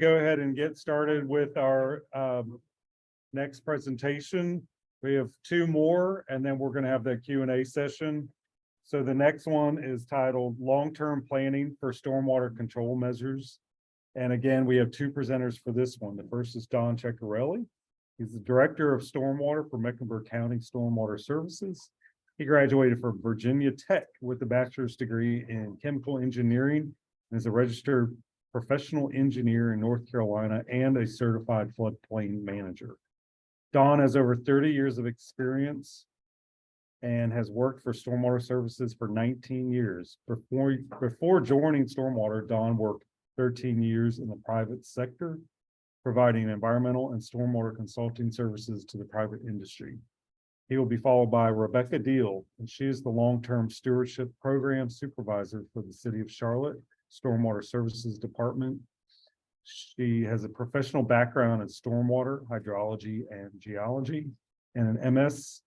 Go ahead and get started with our next presentation. We have two more, and then we're going to have the Q&A session. So the next one is titled Long-Term Planning for Stormwater Control Measures. And again, we have two presenters for this one. The first is Don Ceccarelli. He's the Director of Stormwater for Mecklenburg County Stormwater Services. He graduated from Virginia Tech with a bachelor's degree in chemical engineering and is a registered professional engineer in North Carolina and a certified floodplain manager. Don has over 30 years of experience and has worked for Stormwater Services for 19 years. Before joining Stormwater, Don worked 13 years in the private sector, providing environmental and stormwater consulting services to the private industry. He will be followed by Rebecca Deal, and she is the long-term stewardship program supervisor for the City of Charlotte Stormwater Services Department. She has a professional background in stormwater, hydrology, and geology, and an MS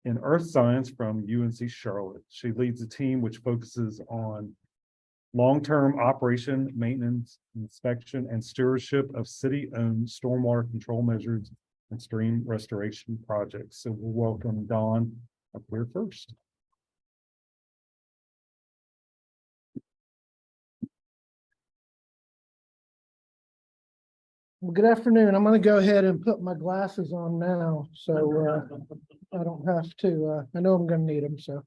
in earth science from UNC Charlotte. She leads a team which focuses on long-term operation, maintenance, inspection, and stewardship of city-owned stormwater control measures and stream restoration projects. So we'll welcome Don up here first. Well, good afternoon. I'm going to go ahead and put my glasses on now, so I don't have to. I know I'm going to need them. So,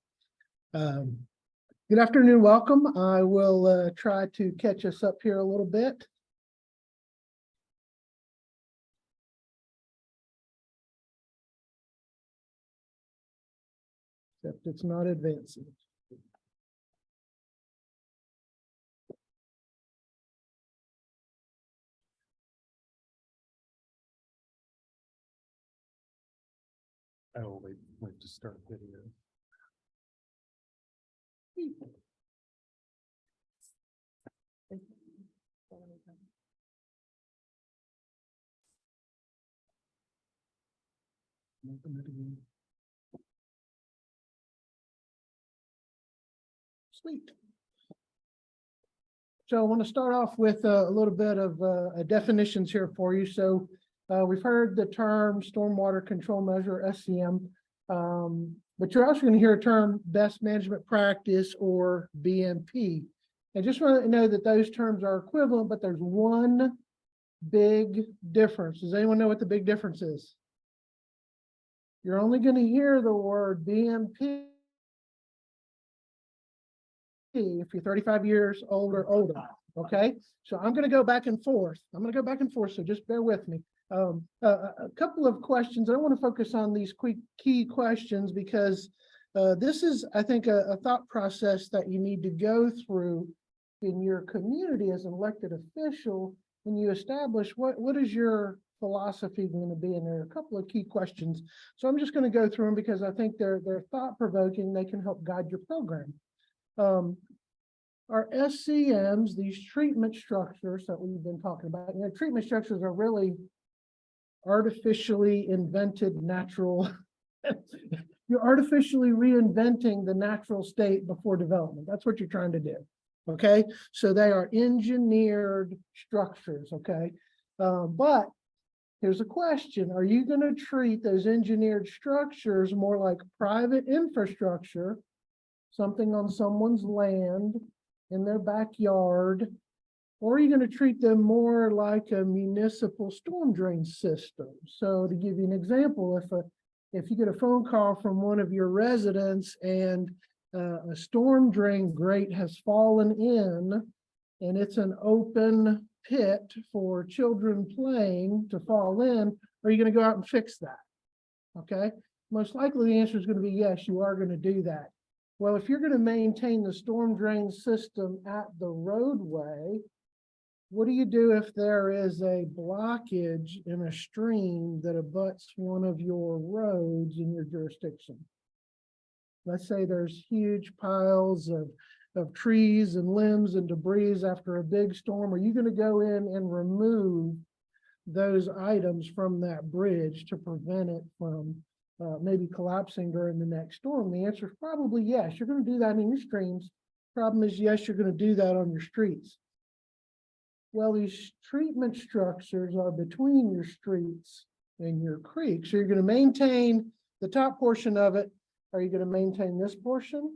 good afternoon. Welcome. I will try to catch us up here a little bit. Except it's not advancing. Oh, wait to start video. Sweet. So I want to start off with a little bit of definitions here for you. So we've heard the term stormwater control measure, SCM, but you're also going to hear a term best management practice or BMP. I just want to know that those terms are equivalent, but there's one big difference. Does anyone know what the big difference is? You're only going to hear the word BMP if you're 35 years old or older. Okay, so I'm going to go back and forth. So just bear with me. A couple of questions. I want to focus on these quick key questions because this is, I think, a thought process that you need to go through in your community as an elected official when you establish what is your philosophy going to be. And there are a couple of key questions. So I'm just going to go through them because I think they're thought-provoking. They can help guide your program. Our SCMs, these treatment structures that we've been talking about, treatment structures are really artificially invented natural. You're artificially reinventing the natural state before development. That's what you're trying to do. Okay, so they are engineered structures. Okay, but here's a question: are you going to treat those engineered structures more like private infrastructure, something on someone's land in their backyard, or are you going to treat them more like a municipal storm drain system? So to give you an example, if you get a phone call from one of your residents and a storm drain grate has fallen in and it's an open pit for children playing to fall in, are you going to go out and fix that? Okay, most likely the answer is going to be yes, you are going to do that. Well, if you're going to maintain the storm drain system at the roadway, what do you do if there is a blockage in a stream that abuts one of your roads in your jurisdiction? Let's say there's huge piles of trees and limbs and debris after a big storm. Are you going to go in and remove those items from that bridge to prevent it from maybe collapsing during the next storm? The answer is probably yes. You're going to do that in your streams. Problem is, yes, you're going to do that on your streets. Well, these treatment structures are between your streets and your creek. So you're going to maintain the top portion of it. Are you going to maintain this portion?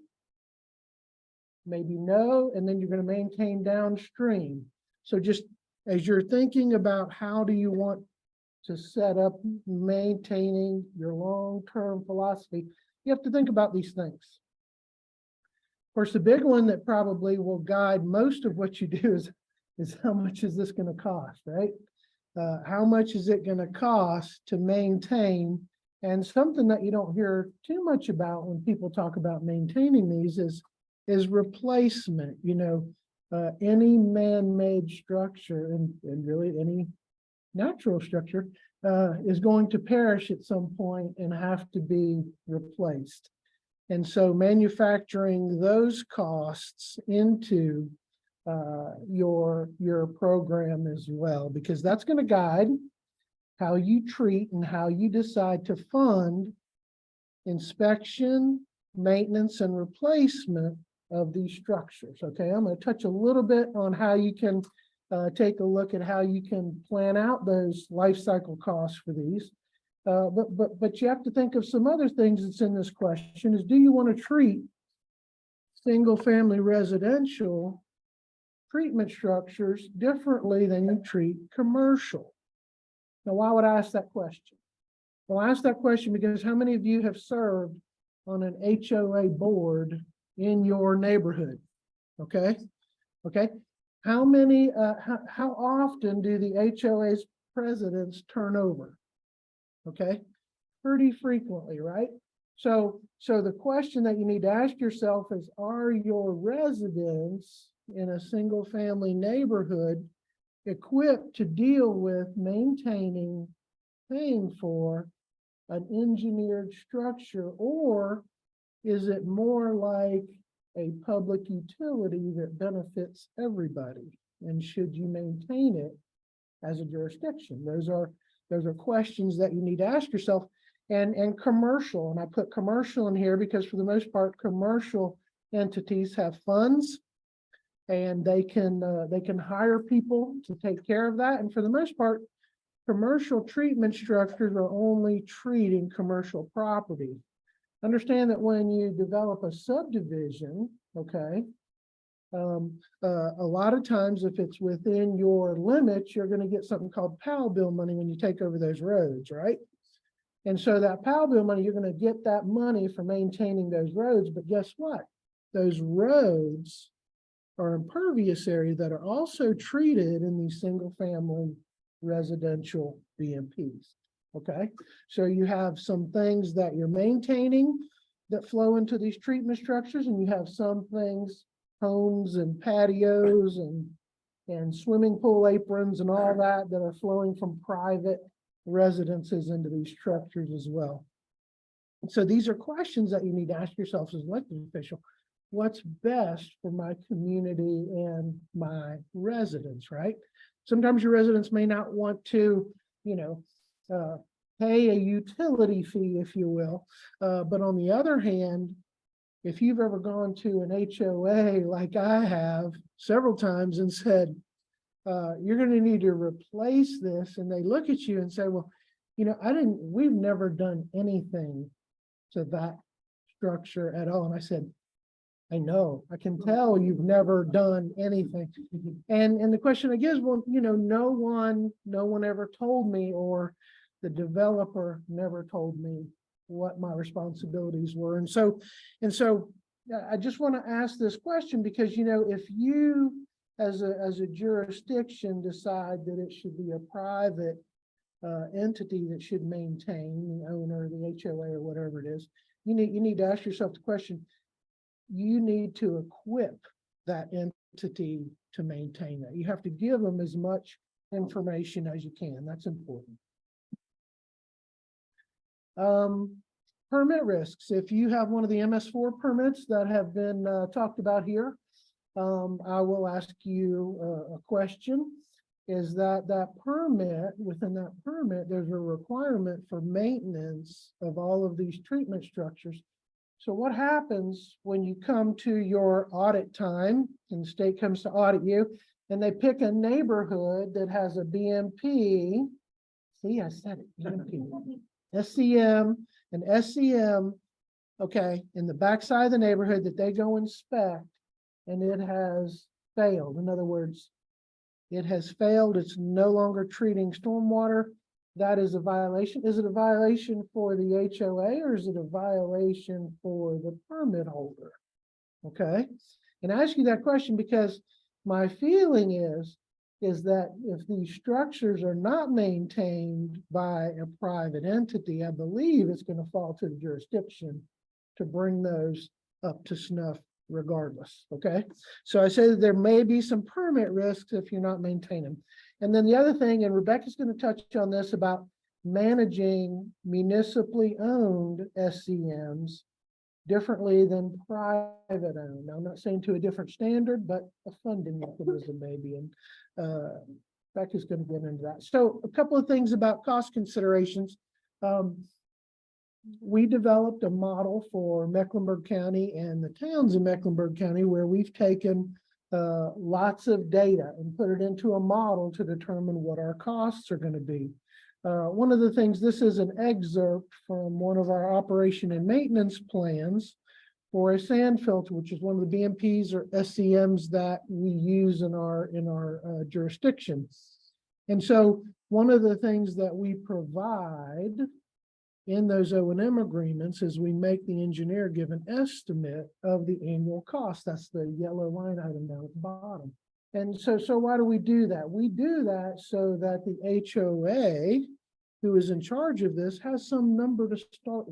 Maybe no, and then you're going to maintain downstream. So just as you're thinking about how do you want to set up maintaining your long-term philosophy, you have to think about these things. Of course, the big one that probably will guide most of what you do is how much is this going to cost, right? How much is it going to cost to maintain? And something that you don't hear too much about when people talk about maintaining these is replacement. You know, any man-made structure and really any natural structure is going to perish at some point and have to be replaced. And so manufacturing those costs into your program as well, because that's going to guide how you treat and how you decide to fund inspection, maintenance, and replacement of these structures. Okay, I'm going to touch a little bit on how you can take a look at how you can plan out those life cycle costs for these. But you have to think of some other things that's in this question is, do you want to treat single family residential treatment structures differently than you treat commercial? Now, why would I ask that question? Well, I ask that question because how many of you have served on an HOA board in your neighborhood? Okay. How many, how often do the HOA's presidents turn over? Okay, pretty frequently, right? So the question that you need to ask yourself is, are your residents in a single family neighborhood equipped to deal with maintaining, paying for an engineered structure, or is it more like a public utility that benefits everybody? And should you maintain it as a jurisdiction? Those are questions that you need to ask yourself. And commercial, and I put commercial in here because for the most part, commercial entities have funds and they can hire people to take care of that. And for the most part, commercial treatment structures are only treating commercial property. Understand that when you develop a subdivision, okay, a lot of times if it's within your limits, you're going to get something called PAL bill money when you take over those roads, right? And so that PAL bill money, you're going to get that money for maintaining those roads. But guess what? Those roads are impervious area that are also treated in these single family residential BMPs. Okay, so you have some things that you're maintaining that flow into these treatment structures, and you have some things, homes and patios and swimming pool aprons and all that are flowing from private residences into these structures as well. So these are questions that you need to ask yourself as an elected official. What's best for my community and my residents, right? Sometimes your residents may not want to, pay a utility fee, if you will. But on the other hand, if you've ever gone to an HOA like I have several times and said, you're going to need to replace this, and they look at you and say, well, we've never done anything to that structure at all. And I said, I know, I can tell you've never done anything. And the question I get is, well, no one ever told me, or the developer never told me what my responsibilities were. And so I just want to ask this question because, if you as a jurisdiction decide that it should be a private entity that should maintain, the owner, the HOA, or whatever it is, you need to ask yourself the question, you need to equip that entity to maintain that. You have to give them as much information as you can. That's important. Permit risks. If you have one of the MS4 permits that have been talked about here, I will ask you a question. Is that permit, within that permit, there's a requirement for maintenance of all of these treatment structures. So what happens when you come to your audit time and the state comes to audit you and they pick a neighborhood that has a BMP. See, I said it, BMP, SCM and SCM, okay, in the backside of the neighborhood that they go inspect, and it has failed. In other words, it has failed. It's no longer treating stormwater. That is a violation. Is it a violation for the HOA or is it a violation for the permit holder? Okay, and I ask you that question because my feeling is that if these structures are not maintained by a private entity, I believe it's going to fall to the jurisdiction to bring those up to snuff regardless, okay? So I say that there may be some permit risks if you're not maintaining. And then the other thing, and Rebecca's going to touch on this about managing municipally owned SCMs differently than private owned. Now, I'm not saying to a different standard, but a funding mechanism maybe, and Becca's going to get into that. So a couple of things about cost considerations. We developed a model for Mecklenburg County and the towns in Mecklenburg County where we've taken lots of data and put it into a model to determine what our costs are going to be. One of the things, this is an excerpt from one of our operation and maintenance plans for a sand filter, which is one of the BMPs or SCMs that we use in our jurisdiction. And so one of the things that we provide in those O&M agreements is we make the engineer give an estimate of the annual cost. That's the yellow line item down at the bottom. And so why do we do that? We do that so that the HOA, who is in charge of this, has some number to start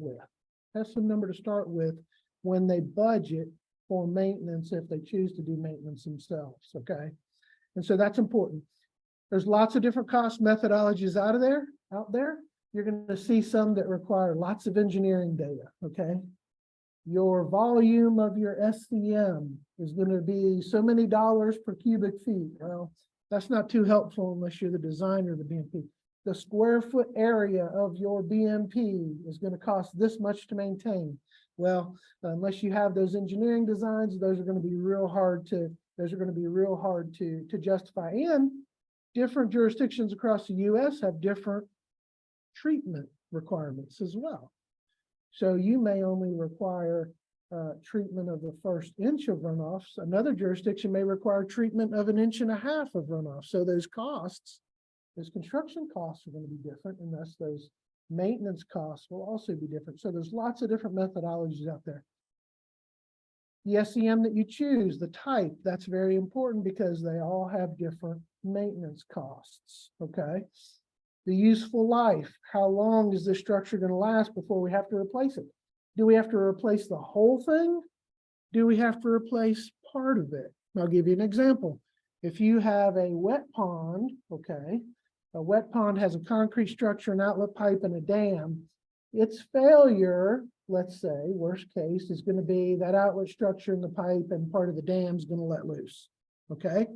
with, when they budget for maintenance, if they choose to do maintenance themselves, okay? And so that's important. There's lots of different cost methodologies out there. You're going to see some that require lots of engineering data, okay? Your volume of your SCM is going to be so many dollars per cubic feet. Well, that's not too helpful unless you're the designer of the BMP. The square foot area of your BMP is going to cost this much to maintain. Well, unless you have those engineering designs, those are going to be real hard to justify. And different jurisdictions across the US have different treatment requirements as well. So you may only require treatment of the first inch of runoffs. Another jurisdiction may require treatment of 1.5 inches of runoff. So those costs, those construction costs are going to be different, and thus those maintenance costs will also be different. So there's lots of different methodologies out there. The SCM that you choose, the type, that's very important because they all have different maintenance costs, okay? The useful life, how long is this structure going to last before we have to replace it? Do we have to replace the whole thing? Do we have to replace part of it? I'll give you an example. If you have a wet pond, okay, a wet pond has a concrete structure, an outlet pipe, and a dam. Its failure, let's say, worst case, is going to be that outlet structure in the pipe and part of the dam is going to let loose, okay?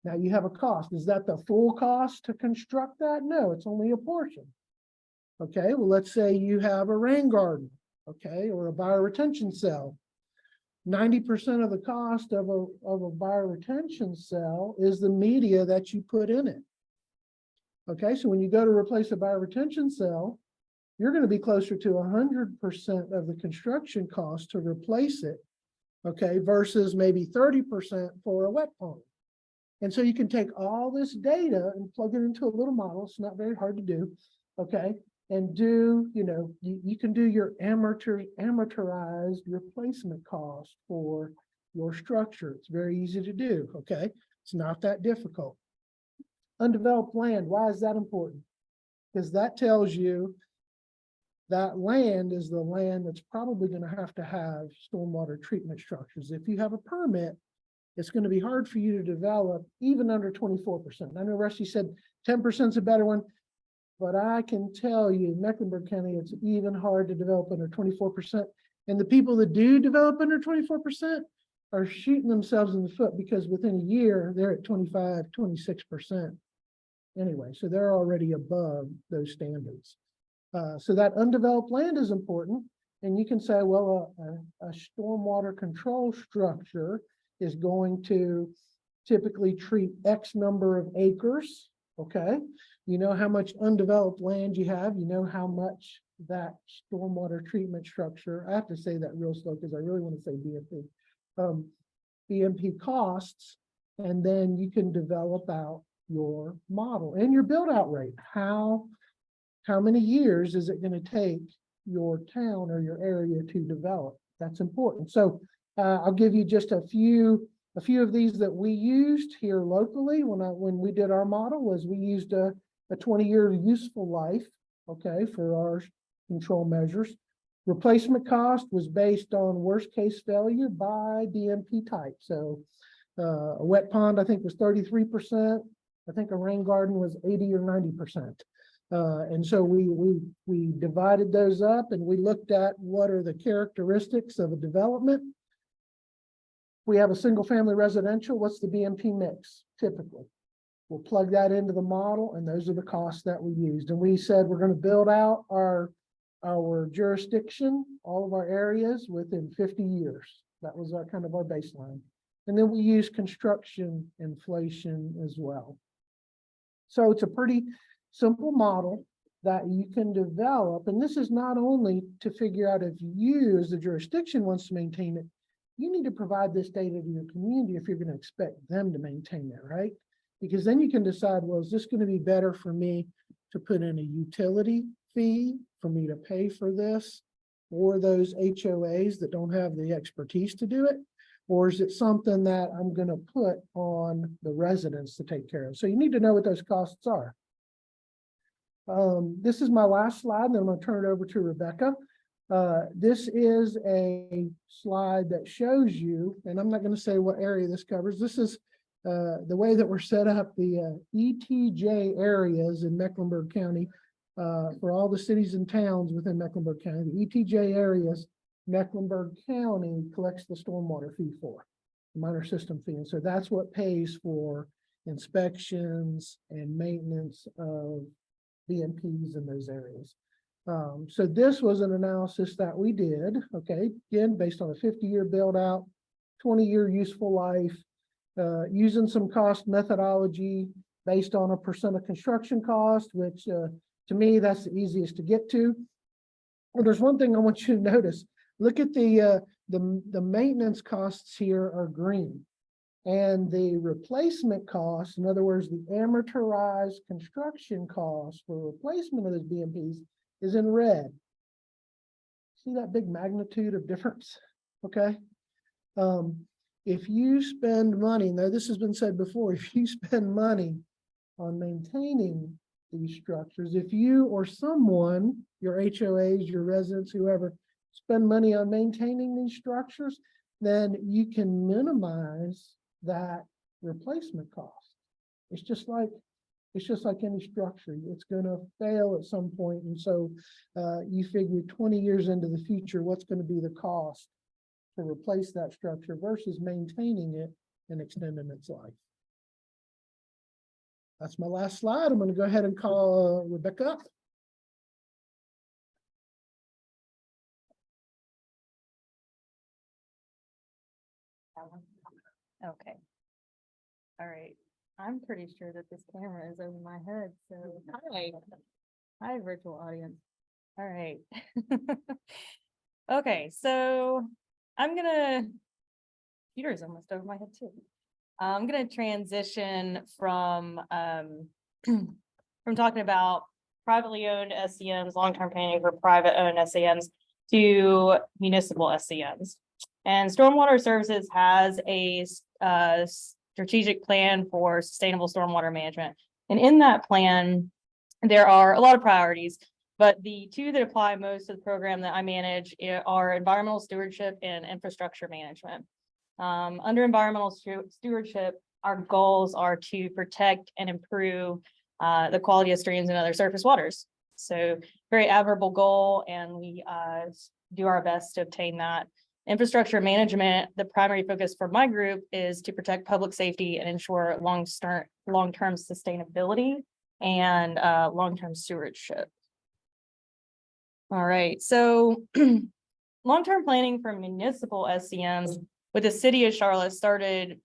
Now you have a cost. Is that the full cost to construct that? No, it's only a portion. Okay, well, let's say you have a rain garden, okay, or a bioretention cell. 90% of the cost of a bioretention cell is the media that you put in it. Okay, so when you go to replace a bioretention cell, you're going to be closer to 100% of the construction cost to replace it, okay, versus maybe 30% for a wet pond. And so you can take all this data and plug it into a little model. It's not very hard to do, okay? And do, you can do your amortized replacement cost for your structure. It's very easy to do, okay? It's not that difficult. Undeveloped land, why is that important? Because that tells you that land is the land that's probably going to have stormwater treatment structures. If you have a permit, it's going to be hard for you to develop even under 24%. I know Rusty said 10% is a better one, but I can tell you in Mecklenburg County, it's even hard to develop under 24%. And the people that do develop under 24% are shooting themselves in the foot because within a year, they're at 25, 26%. Anyway, so they're already above those standards. So that undeveloped land is important. And you can say, well, a stormwater control structure is going to typically treat X number of acres, okay? You know how much undeveloped land you have, you know how much that stormwater treatment structure, I have to say that real slow because I really want to say BMP. BMP costs, and then you can develop out your model and your build out rate. How many years is it going to take your town or your area to develop? That's important. So I'll give you just a few of these that we used here locally when we did our model. Was we used a 20-year useful life, okay, for our control measures. Replacement cost was based on worst case failure by BMP type. So a wet pond, I think, was 33%. I think a rain garden was 80 or 90%. And so we divided those up and we looked at what are the characteristics of a development. We have a single family residential. What's the BMP mix typically? We'll plug that into the model, and those are the costs that we used. And we said we're going to build out our jurisdiction, all of our areas within 50 years. That was our kind of our baseline. And then we use construction inflation as well. So it's a pretty simple model that you can develop. And this is not only to figure out if you as the jurisdiction wants to maintain it, you need to provide this data to your community if you're going to expect them to maintain it, right? Because then you can decide, well, is this going to be better for me to put in a utility fee for me to pay for this, or those HOAs that don't have the expertise to do it? Or is it something that I'm going to put on the residents to take care of? So you need to know what those costs are. This is my last slide, and then I'm going to turn it over to Rebecca. This is a slide that shows you, and I'm not going to say what area this covers. This is the way that we're set up, the ETJ areas in Mecklenburg County, for all the cities and towns within Mecklenburg County. The ETJ areas, Mecklenburg County collects the stormwater fee for, the minor system fee. And so that's what pays for inspections and maintenance of BMPs in those areas. So this was an analysis that we did, okay, again, based on a 50-year build out, 20-year useful life, using some cost methodology based on a percent of construction cost, which to me, that's the easiest to get to. Well, there's one thing I want you to notice. Look at the maintenance costs here are green, and the replacement costs, in other words, the amortized construction cost for replacement of those BMPs is in red. See that big magnitude of difference? Okay. If you spend money, now this has been said before, if you spend money on maintaining these structures, if you or someone, your HOAs, your residents, whoever, spend money on maintaining these structures, then you can minimize that replacement cost. It's just like any structure. It's going to fail at some point. And so you figure 20 years into the future, what's going to be the cost to replace that structure versus maintaining it and extending its life. That's my last slide. I'm going to go ahead and call Rebecca up. Okay. All right. I'm pretty sure that this camera is over my head. So hi, virtual audience. All right. Okay, so computer's almost over my head too. I'm gonna transition from talking about privately owned SCMs, long-term planning for private owned SCMs, to municipal SCMs. And Stormwater Services has a strategic plan for sustainable stormwater management. And in that plan, there are a lot of priorities, but the two that apply most to the program that I manage are environmental stewardship and infrastructure management. Under environmental stewardship, our goals are to protect and improve the quality of streams and other surface waters. So very admirable goal, and we do our best to obtain that. Infrastructure management, the primary focus for my group is to protect public safety and ensure long-term sustainability and long-term stewardship. All right, so long-term planning for municipal SCMs with the city of Charlotte started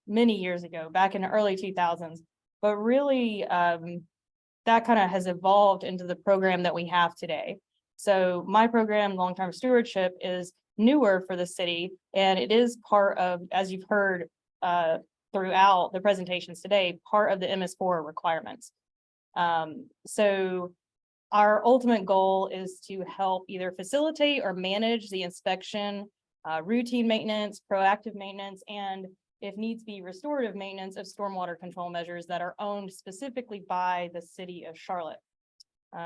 many years ago, back in the early 2000s. But really, that kind of has evolved into the program that we have today. So my program, long-term stewardship, is newer for the city, and it is part of, as you've heard throughout the presentations today, part of the MS4 requirements. So our ultimate goal is to help either facilitate or manage the inspection, routine maintenance, proactive maintenance, and if needs be, restorative maintenance of stormwater control measures that are owned specifically by the city of Charlotte.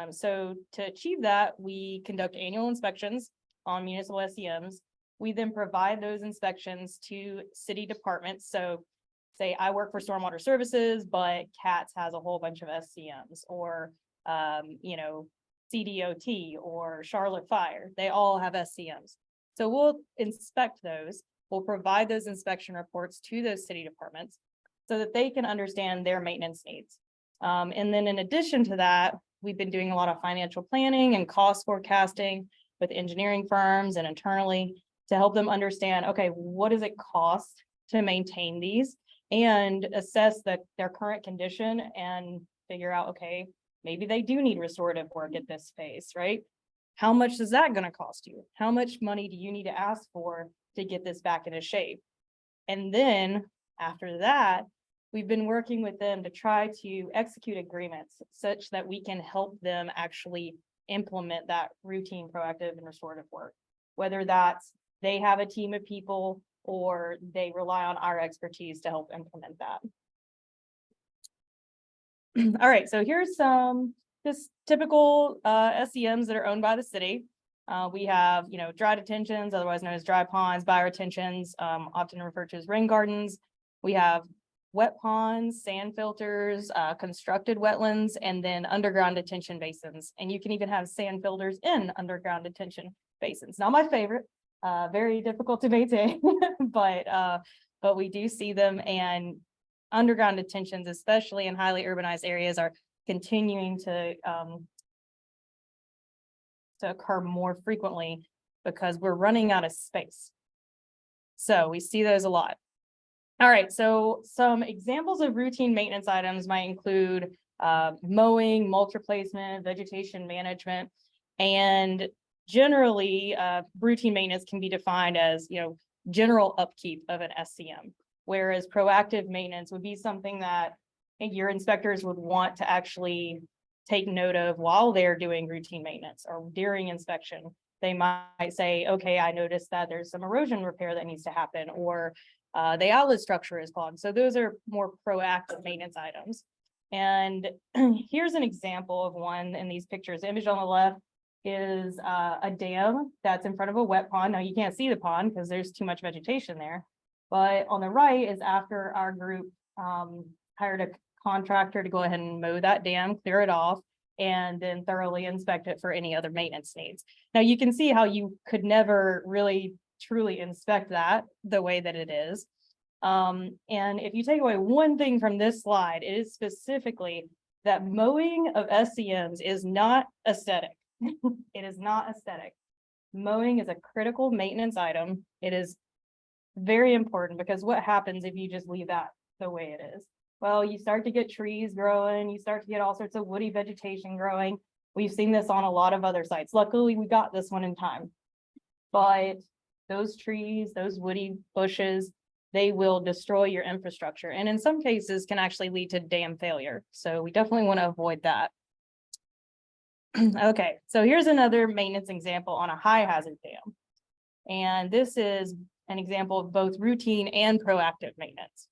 So to achieve that, we conduct annual inspections on municipal SCMs. We then provide those inspections to city departments. So say I work for Stormwater Services, but CATS has a whole bunch of SCMs, or CDOT or Charlotte Fire, they all have SCMs. So we'll inspect those. We'll provide those inspection reports to those city departments so that they can understand their maintenance needs. And then in addition to that, we've been doing a lot of financial planning and cost forecasting with engineering firms and internally to help them understand, okay, what does it cost to maintain these, and assess their current condition and figure out, okay, maybe they do need restorative work at this phase, right? How much is that going to cost you? How much money do you need to ask for to get this back into shape? And then after that, we've been working with them to try to execute agreements such that we can help them actually implement that routine, proactive, and restorative work. Whether that's they have a team of people or they rely on our expertise to help implement that. All right, so here's some just typical SCMs that are owned by the city. We have, dry detentions, otherwise known as dry ponds, bioretentions, often referred to as rain gardens. We have wet ponds, sand filters, constructed wetlands, and then underground detention basins. And you can even have sand filters in underground detention basins. Not my favorite, very difficult to maintain, but we do see them, and underground detentions, especially in highly urbanized areas, are continuing to occur more frequently because we're running out of space. So we see those a lot. All right, so some examples of routine maintenance items might include mowing, mulch replacement, vegetation management, and generally routine maintenance can be defined as general upkeep of an SCM, whereas proactive maintenance would be something that your inspectors would want to actually take note of while they're doing routine maintenance or during inspection. They might say, okay, I noticed that there's some erosion repair that needs to happen, or the outlet structure is clogged. So those are more proactive maintenance items. And here's an example of one in these pictures. The image on the left is a dam that's in front of a wet pond. Now you can't see the pond because there's too much vegetation there. But on the right is after our group hired a contractor to go ahead and mow that dam, clear it off, and then thoroughly inspect it for any other maintenance needs. Now you can see how you could never really truly inspect that the way that it is. And if you take away one thing from this slide, it is specifically that mowing of SCMs is not aesthetic. It is not aesthetic. Mowing is a critical maintenance item. It is very important, because what happens if you just leave that the way it is? Well, you start to get trees growing, you start to get all sorts of woody vegetation growing. We've seen this on a lot of other sites. Luckily, we got this one in time. But those trees, those woody bushes, they will destroy your infrastructure, and in some cases can actually lead to dam failure. So we definitely want to avoid that. Okay, so here's another maintenance example on a high hazard dam. And this is an example of both routine and proactive maintenance.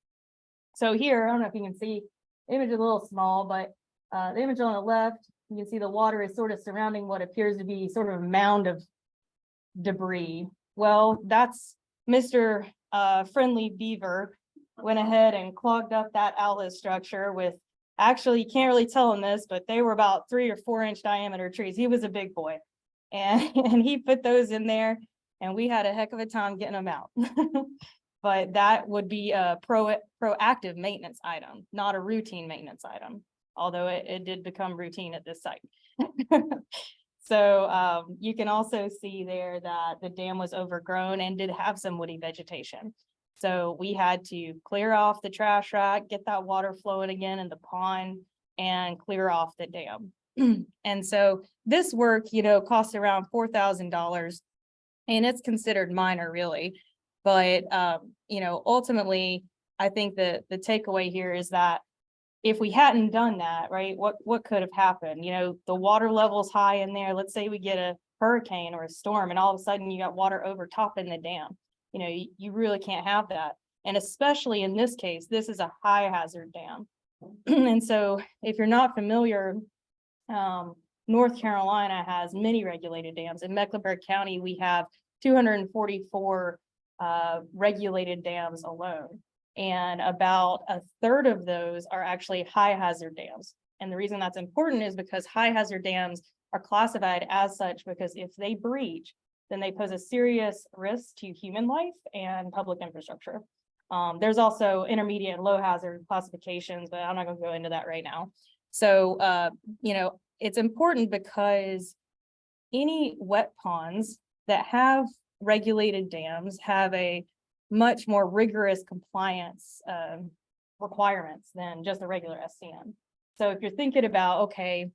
So here, I don't know if you can see, the image is a little small, but the image on the left, you can see the water is sort of surrounding what appears to be sort of a mound of debris. Well, that's Mr. Friendly Beaver went ahead and clogged up that outlet structure with, actually, you can't really tell in this, but they were about 3 or 4 inch diameter trees. He was a big boy, and he put those in there, and we had a heck of a time getting them out. But that would be a proactive maintenance item, not a routine maintenance item, although it did become routine at this site. So you can also see there that the dam was overgrown and did have some woody vegetation. So we had to clear off the trash rack, get that water flowing again in the pond, and clear off the dam. And so this work, costs around $4,000, and it's considered minor really. But ultimately, I think that the takeaway here is that if we hadn't done that, right, what could have happened? The water level's high in there. Let's say we get a hurricane or a storm, and all of a sudden you got water overtopping the dam. You really can't have that. And especially in this case, this is a high hazard dam. And so if you're not familiar, North Carolina has many regulated dams. In Mecklenburg County, we have 244 regulated dams alone. And about a third of those are actually high hazard dams. And the reason that's important is because high hazard dams are classified as such because if they breach, then they pose a serious risk to human life and public infrastructure. There's also intermediate and low hazard classifications, but I'm not going to go into that right now. So, it's important because any wet ponds that have regulated dams have a much more rigorous compliance requirements than just a regular SCM. So if you're thinking about, okay,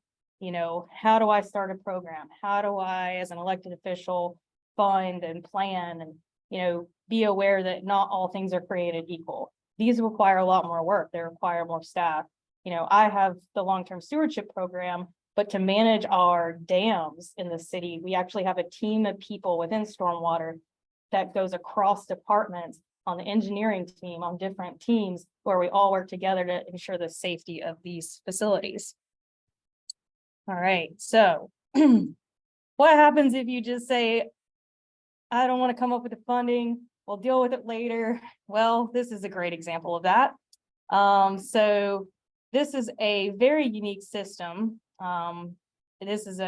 how do I start a program? How do I, as an elected official, fund and plan and, be aware that not all things are created equal? These require a lot more work. They require more staff. I have the long-term stewardship program, but to manage our dams in the city, we actually have a team of people within Stormwater that goes across departments on the engineering team, on different teams, where we all work together to ensure the safety of these facilities. All right, so what happens if you just say, I don't want to come up with the funding, we'll deal with it later? Well, this is a great example of that. So this is a very unique system. This is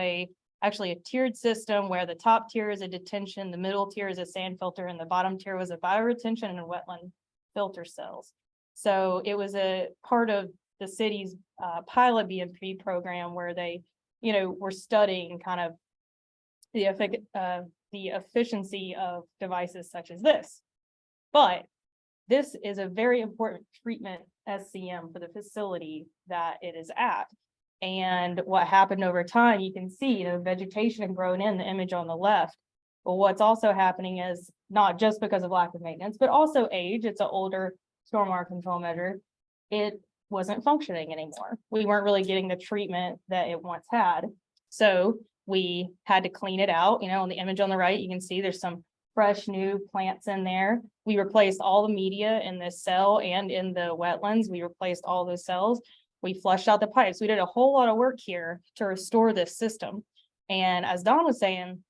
actually a tiered system where the top tier is a detention, the middle tier is a sand filter, and the bottom tier was a bioretention and wetland filter cells. So it was a part of the city's pilot BMP program where they, were studying kind of the efficiency of devices such as this. But this is a very important treatment SCM for the facility that it is at. And what happened over time, you can see, vegetation had grown in the image on the left. But what's also happening is not just because of lack of maintenance, but also age. It's an older stormwater control measure. It wasn't functioning anymore. We weren't really getting the treatment that it once had. So we had to clean it out. On the image on the right, you can see there's some fresh new plants in there. We replaced all the media in this cell and in the wetlands. We replaced all those cells. We flushed out the pipes. We did a whole lot of work here to restore this system. And as Don was saying,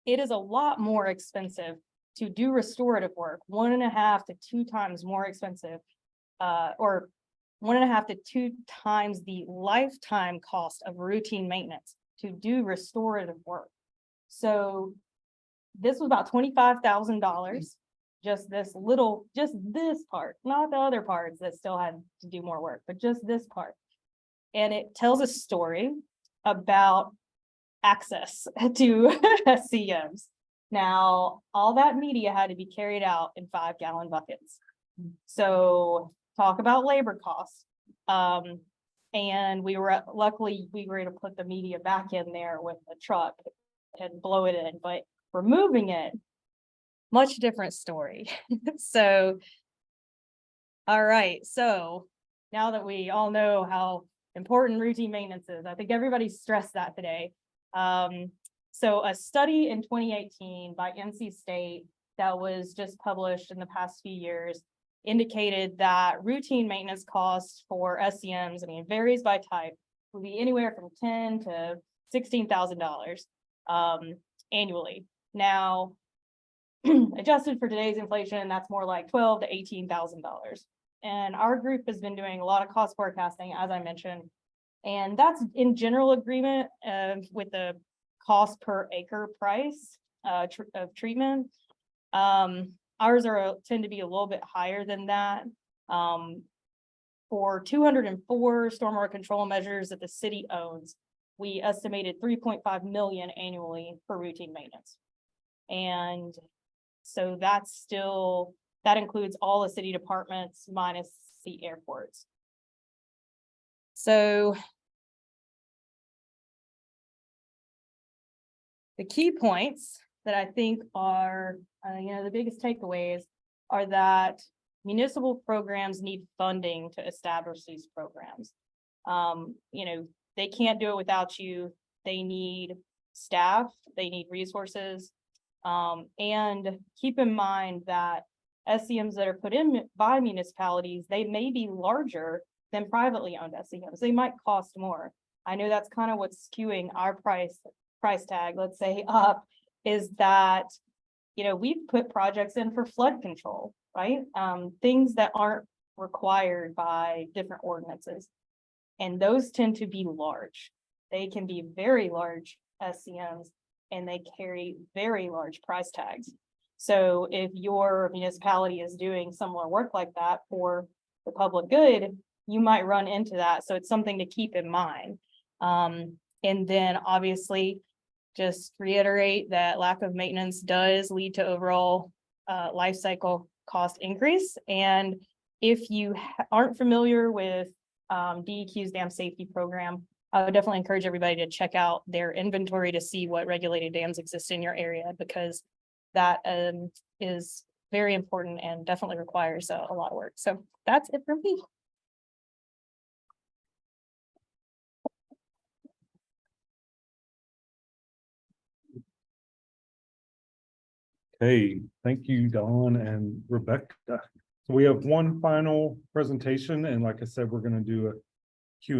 it is a lot more expensive to do restorative work, 1.5 to 2 times more expensive, or 1.5 to 2 times the lifetime cost of routine maintenance to do restorative work. So this was about $25,000. Just this part, not the other parts that still had to do more work, but just this part. And it tells a story about access to SCMs. Now, all that media had to be carried out in 5-gallon buckets. So talk about labor costs. And luckily we were able to put the media back in there with a truck and blow it in, but removing it, much different story. So, all right. So now that we all know how important routine maintenance is, I think everybody stressed that today. So a study in 2018 by NC State that was just published in the past few years indicated that routine maintenance costs for SCMs, varies by type, will be anywhere from $10,000 to $16,000 annually. Now, adjusted for today's inflation, that's more like $12,000 to $18,000. And our group has been doing a lot of cost forecasting, as I mentioned, and that's in general agreement with the cost per acre price of treatment. Ours tend to be a little bit higher than that. For 204 stormwater control measures that the city owns, we estimated 3.5 million annually for routine maintenance. And so that's still, that includes all the city departments minus the airports. So the key points that I think are, the biggest takeaways are that municipal programs need funding to establish these programs. They can't do it without you. They need staff, they need resources. And keep in mind that SEMs that are put in by municipalities, they may be larger than privately owned SEMs. They might cost more. I know that's kind of what's skewing our price tag, let's say, up, is that, we've put projects in for flood control, right? Things that aren't required by different ordinances. And those tend to be large. They can be very large SCMs and they carry very large price tags. So if your municipality is doing similar work like that for the public good, you might run into that. So it's something to keep in mind. And then obviously, just reiterate that lack of maintenance does lead to overall life cycle cost increase. And if you aren't familiar with DEQ's dam safety program, I would definitely encourage everybody to check out their inventory to see what regulated dams exist in your area, because that is very important and definitely requires a lot of work. So that's it for me. Hey, thank you, Dawn and Rebecca. So we have one final presentation, and like I said, we're gonna do a Q&A